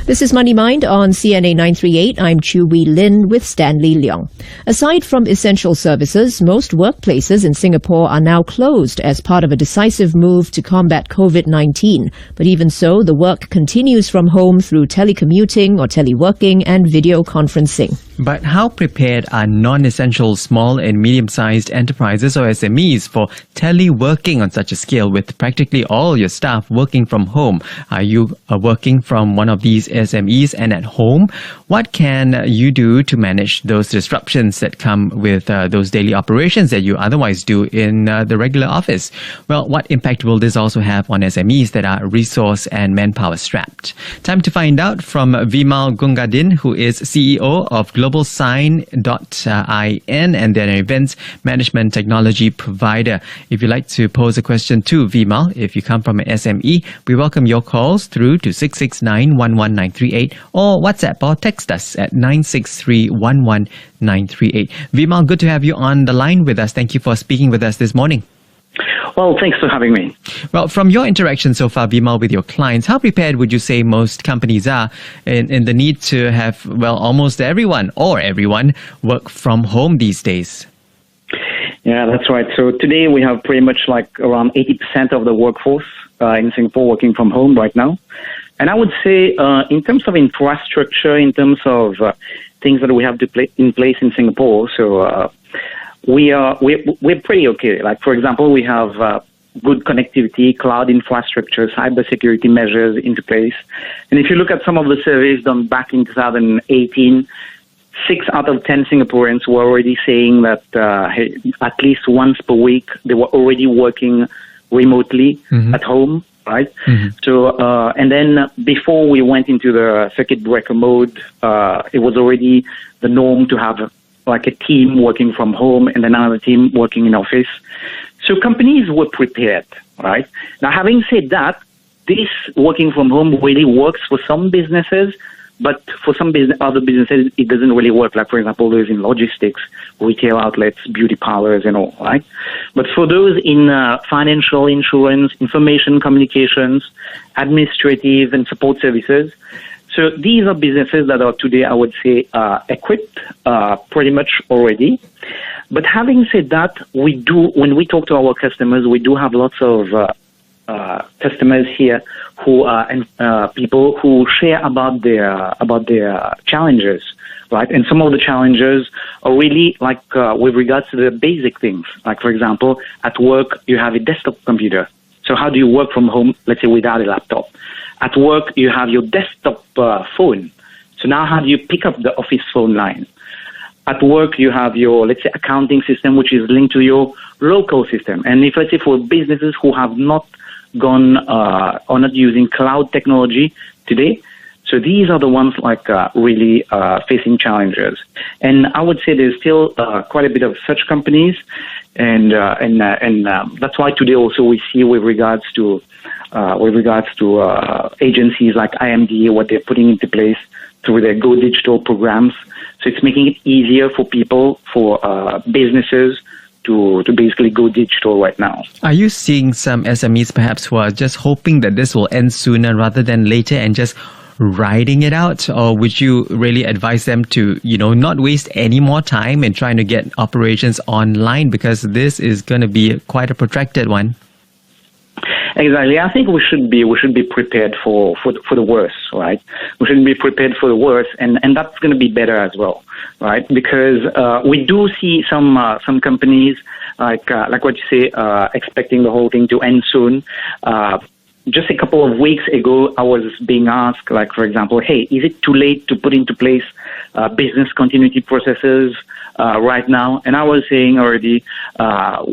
This is Money Mind on CNA938. I'm Chu Wee Lin with Stanley Leong. Aside from essential services, most workplaces in Singapore are now closed as part of a decisive move to combat COVID-19. But even so, the work continues from home through telecommuting or teleworking and video conferencing. But how prepared are non-essential small and medium-sized enterprises or SMEs for teleworking on such a scale with practically all your staff working from home? Are you working from one of these SMEs and at home? What can you do to manage those disruptions that come with those daily operations that you otherwise do in the regular office? Well, what impact will this also have on SMEs that are resource and manpower strapped? Time to find out from Veemal Gungadin, who is CEO of GlobalSign.in, and they're an events management technology provider. If you'd like to pose a question to Veemal, if you come from an SME, we welcome your calls through to 669-11938 or WhatsApp or text us at 963-11938. Veemal, good to have you on the line with us. Thank you for speaking with us this morning. Well, thanks for having me. Well, from your interaction so far, Veemal, with your clients, how prepared would you say most companies are in the need to have, well, almost everyone work from home these days? Yeah, that's right. So today we have pretty much like around 80% of the workforce in Singapore working from home right now. And I would say in terms of infrastructure, in terms of things that we have to in place in Singapore, so we're pretty okay. Like, for example, we have good connectivity, cloud infrastructure, cybersecurity measures into place. And if you look at some of the surveys done back in 2018, 6 out of 10 Singaporeans were already saying that at least once per week they were already working remotely at home, right? So, and then before we went into the circuit breaker mode, it was already the norm to have like a team working from home and another team working in office. So companies were prepared, right? Now, having said that, this working from home really works for some businesses, but for some other businesses, it doesn't really work. Like, for example, those in logistics, retail outlets, beauty parlors, and all, right? But for those in financial, insurance, information communications, administrative, and support services, so these are businesses that are today, I would say, equipped pretty much already. But having said that, when we talk to our customers, we do have lots of customers here who and people who share about their challenges, right? And some of the challenges are really like with regards to the basic things. Like, for example, at work you have a desktop computer. So how do you work from home, let's say, without a laptop? At work, you have your desktop phone. So now how do you pick up the office phone line? At work, you have your, let's say, accounting system, which is linked to your local system. And if, let's say, for businesses who have not gone or not using cloud technology today, so these are the ones like really facing challenges. And I would say there's still quite a bit of such companies. And that's why today also we see with regards to agencies like IMD, what they're putting into place through their Go Digital programs. So it's making it easier for people, for businesses to basically go digital right now. Are you seeing some SMEs perhaps who are just hoping that this will end sooner rather than later and just riding it out? Or would you really advise them to, not waste any more time in trying to get operations online, because this is going to be quite a protracted one? Exactly. I think we should be prepared for the worst, right? We should be prepared for the worst, and that's going to be better as well, right? Because we do see some companies like what you say, expecting the whole thing to end soon. Just a couple of weeks ago, I was being asked, like, for example, hey, is it too late to put into place business continuity processes right now? And I was saying already,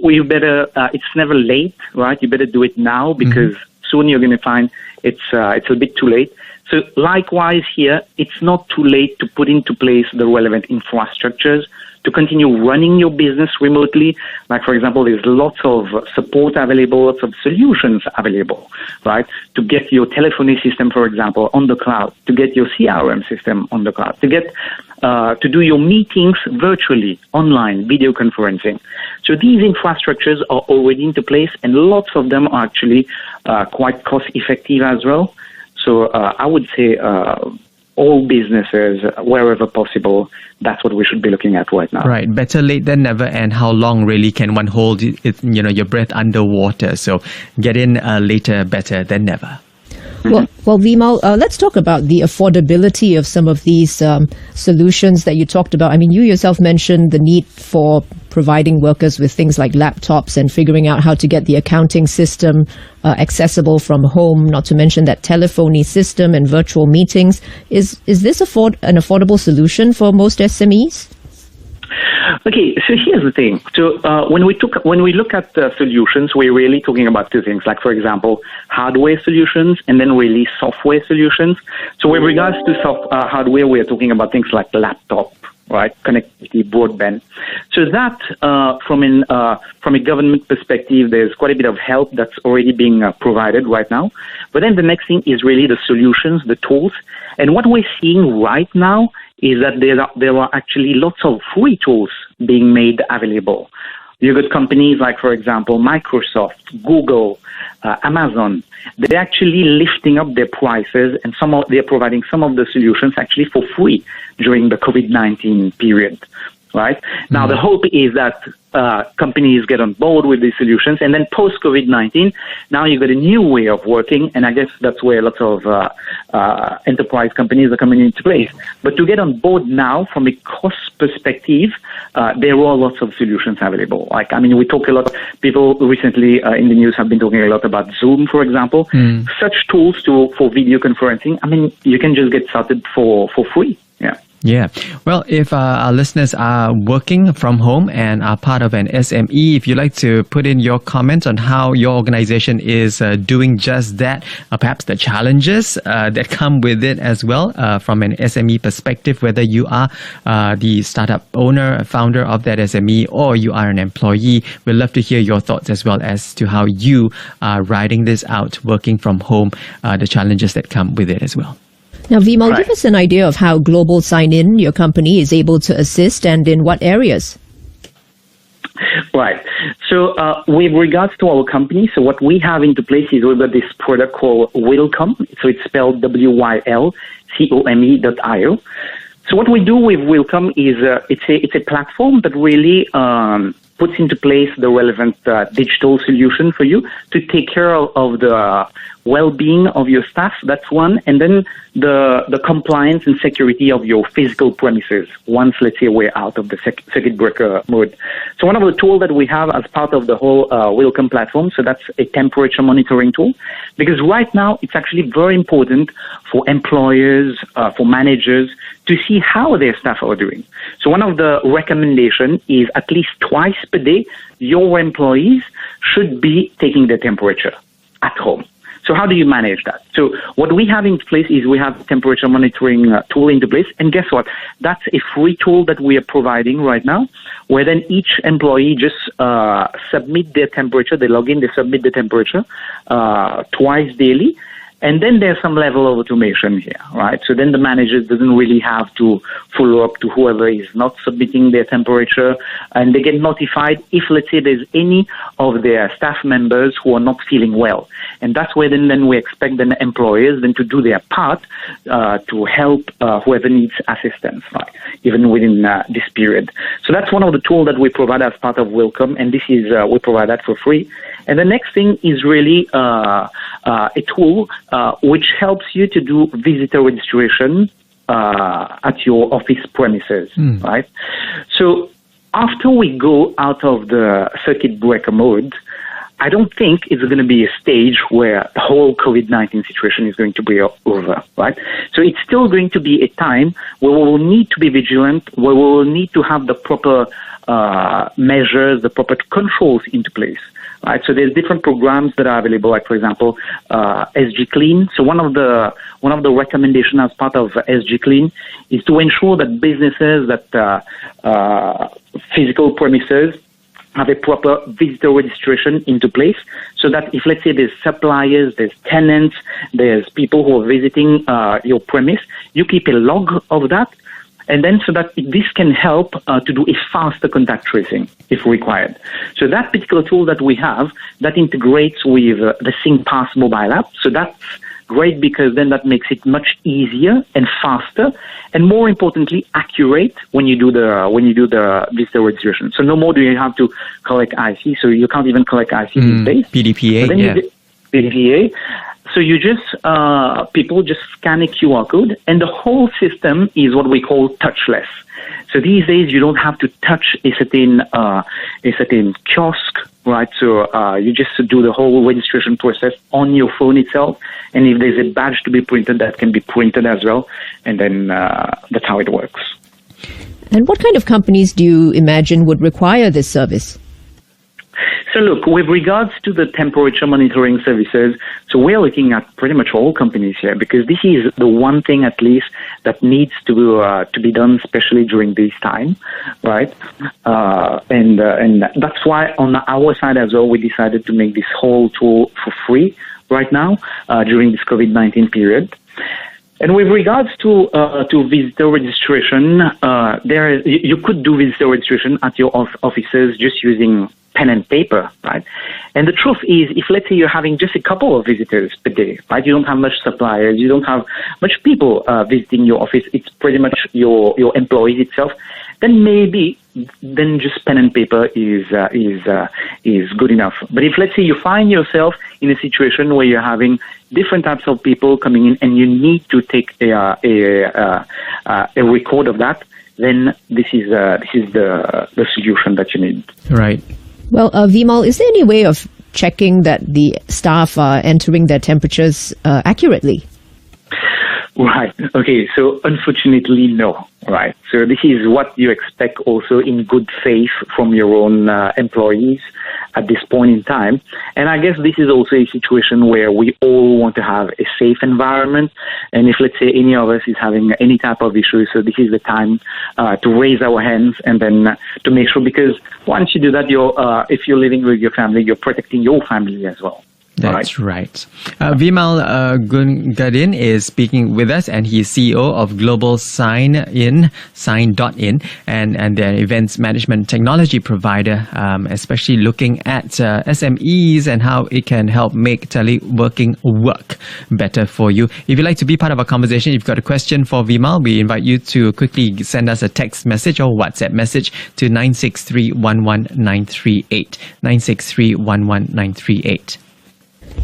we better, it's never late, right? You better do it now, because soon you're going to find it's a bit too late. So likewise here, it's not too late to put into place the relevant infrastructures to continue running your business remotely. Like, for example, there's lots of support available, lots of solutions available, right? To get your telephony system, for example, on the cloud, to get your CRM system on the cloud, to get to do your meetings virtually, online, video conferencing. So these infrastructures are already into place, and lots of them are actually quite cost effective as well. So I would say all businesses, wherever possible, that's what we should be looking at right now. Right. Better late than never. And how long really can one hold your breath underwater? So get in later, better than never. Well, Veemal, let's talk about the affordability of some of these solutions that you talked about. I mean, you yourself mentioned the need for providing workers with things like laptops and figuring out how to get the accounting system accessible from home, not to mention that telephony system and virtual meetings. Is this an affordable solution for most SMEs? Okay, so here's the thing. So when we look at solutions, we're really talking about two things, like, for example, hardware solutions and then really software solutions. So with regards to hardware, we're talking about things like laptop, right, connectivity, broadband. So that, from a government perspective, there's quite a bit of help that's already being provided right now. But then the next thing is really the solutions, the tools. And what we're seeing right now is that there are actually lots of free tools being made available. You've got companies like, for example, Microsoft, Google, Amazon. They're actually lifting up their prices, and they're providing some of the solutions actually for free during the COVID-19 period. Right? Now, the hope is that companies get on board with these solutions, and then post-COVID-19, now you've got a new way of working, and I guess that's where lots of enterprise companies are coming into place. But to get on board now, from a cost perspective, there are lots of solutions available. Like, I mean, we talk a lot, people recently in the news have been talking a lot about Zoom, for example. Such tools for video conferencing, I mean, you can just get started for free. Yeah. Yeah. Well, if our listeners are working from home and are part of an SME, if you'd like to put in your comments on how your organization is doing just that, perhaps the challenges that come with it as well, from an SME perspective, whether you are the startup owner, founder of that SME, or you are an employee, we'd love to hear your thoughts as well as to how you are riding this out, working from home, the challenges that come with it as well. Now, Veemal, give us an idea of how Global Sign-In, your company, is able to assist and in what areas. Right. So with regards to our company, so what we have into place is we've got this product called Wilcome. So it's spelled WYLCOME.io. So what we do with Wilcome is it's a platform that really puts into place the relevant digital solution for you to take care of the well-being of your staff. That's one. And then the compliance and security of your physical premises once, let's say, we're out of the circuit breaker mode. So one of the tools that we have as part of the whole Welcome platform, so that's a temperature monitoring tool, because right now it's actually very important for employers, for managers to see how their staff are doing. So one of the recommendations is at least twice per day, your employees should be taking their temperature at home. So how do you manage that? So what we have in place is we have a temperature monitoring tool into place. And guess what? That's a free tool that we are providing right now, where then each employee just submit their temperature. They log in, they submit the temperature twice daily. And then there's some level of automation here, right? So then the manager doesn't really have to follow up to whoever is not submitting their temperature, and they get notified if, let's say, there's any of their staff members who are not feeling well. And that's where then we expect the employers then to do their part to help whoever needs assistance, right? Even within this period. So that's one of the tools that we provide as part of Welcome, and this is we provide that for free. And the next thing is really a tool which helps you to do visitor registration at your office premises, right? So after we go out of the circuit breaker mode, I don't think it's going to be a stage where the whole COVID-19 situation is going to be over, right? So it's still going to be a time where we will need to be vigilant, where we will need to have the proper measures, the proper controls into place. Right, so there's different programs that are available, like, for example, SG Clean. So one of the recommendations as part of SG Clean is to ensure that businesses, that physical premises have a proper visitor registration into place, so that if, let's say, there's suppliers, there's tenants, there's people who are visiting your premise, you keep a log of that. And then so that this can help to do a faster contact tracing if required. So that particular tool that we have, that integrates with the SyncPass mobile app. So that's great because then that makes it much easier and faster, and more importantly, accurate when you do the visitor registration. So no more do you have to collect IC. So you can't even collect IC these days. PDPA, PDPA. So you just people just scan a QR code, and the whole system is what we call touchless. So these days you don't have to touch a certain kiosk, right? So you just do the whole registration process on your phone itself, and if there's a badge to be printed, that can be printed as well, and then that's how it works. And what kind of companies do you imagine would require this service? So look, with regards to the temperature monitoring services, so we're looking at pretty much all companies here, because this is the one thing at least that needs to be done, especially during this time, right? And that's why on our side as well, we decided to make this whole tool for free right now during this COVID-19 period. And with regards to visitor registration, you could do visitor registration at your offices just using pen and paper, right? And the truth is, if let's say you're having just a couple of visitors per day, right? You don't have much suppliers, you don't have much people visiting your office. It's pretty much your employees itself. Then maybe just pen and paper is good enough. But if let's say you find yourself in a situation where you're having different types of people coming in and you need to take a record of that, then this is the solution that you need. Right. Well, Veemal, is there any way of checking that the staff are entering their temperatures accurately? Right. Okay. So unfortunately, no. Right. So this is what you expect also in good faith from your own employees at this point in time. And I guess this is also a situation where we all want to have a safe environment. And if, let's say, any of us is having any type of issue, so this is the time to raise our hands and then to make sure, because once you do that, if you're living with your family, you're protecting your family as well. That's right. Veemal Gungadin is speaking with us, and he is CEO of Global Sign.in, and their events management technology provider, especially looking at SMEs and how it can help make teleworking work better for you. If you'd like to be part of our conversation, if you've got a question for Veemal, we invite you to quickly send us a text message or WhatsApp message to 963-11938, 963-11938.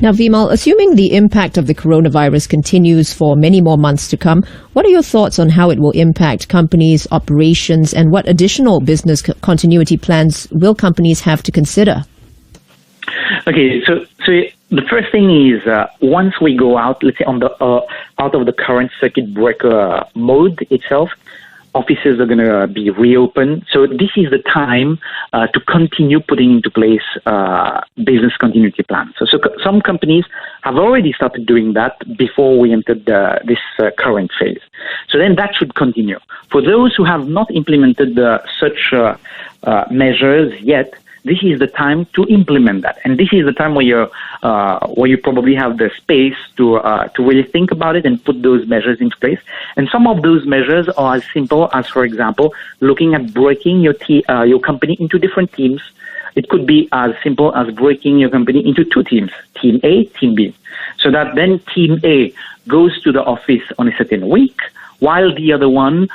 Now, Veemal, assuming the impact of the coronavirus continues for many more months to come, what are your thoughts on how it will impact companies' operations, and what additional business continuity plans will companies have to consider? Okay, so the first thing is once we go out, let's say on the out of the current circuit breaker mode itself, offices are going to be reopened. So this is the time to continue putting into place business continuity plans. So some companies have already started doing that before we entered this current phase. So then that should continue. For those who have not implemented such measures yet, this is the time to implement that, and this is the time where you probably have the space to really think about it and put those measures into place. And some of those measures are as simple as, for example, looking at breaking your company into different teams. It could be as simple as breaking your company into two teams, Team A, Team B, so that then Team A goes to the office on a certain week, while the other one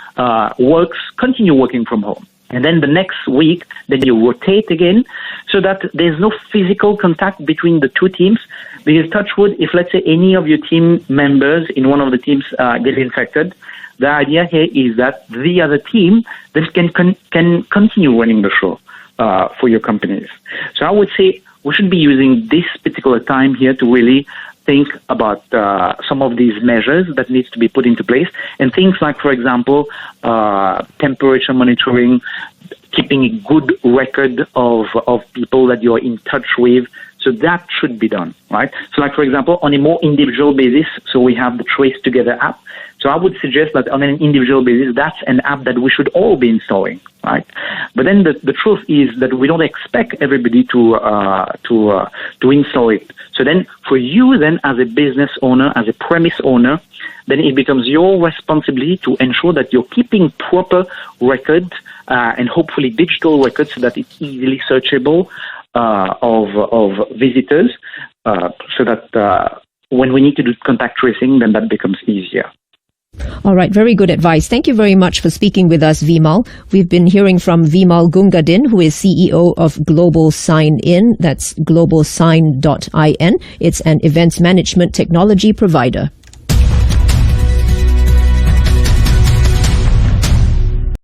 continue working from home. And then the next week, then you rotate again, so that there's no physical contact between the two teams. Because touch wood, if let's say any of your team members in one of the teams get infected, the idea here is that the other team then can continue running the show for your companies. So I would say we should be using this particular time here to really think about some of these measures that needs to be put into place, and things like, for example, temperature monitoring, keeping a good record of people that you're in touch with. So that should be done, right? So like, for example, on a more individual basis, so we have the Trace Together app. So I would suggest that on an individual basis, that's an app that we should all be installing, right? But then the truth is that we don't expect everybody to install it. So then for you then as a business owner, as a premise owner, then it becomes your responsibility to ensure that you're keeping proper records and hopefully digital records so that it's easily searchable of visitors, so that when we need to do contact tracing, then that becomes easier. All right, very good advice. Thank you very much for speaking with us, Veemal. We've been hearing from Veemal Gungadin, who is CEO of Global Sign In. That's globalsign.in. It's an events management technology provider.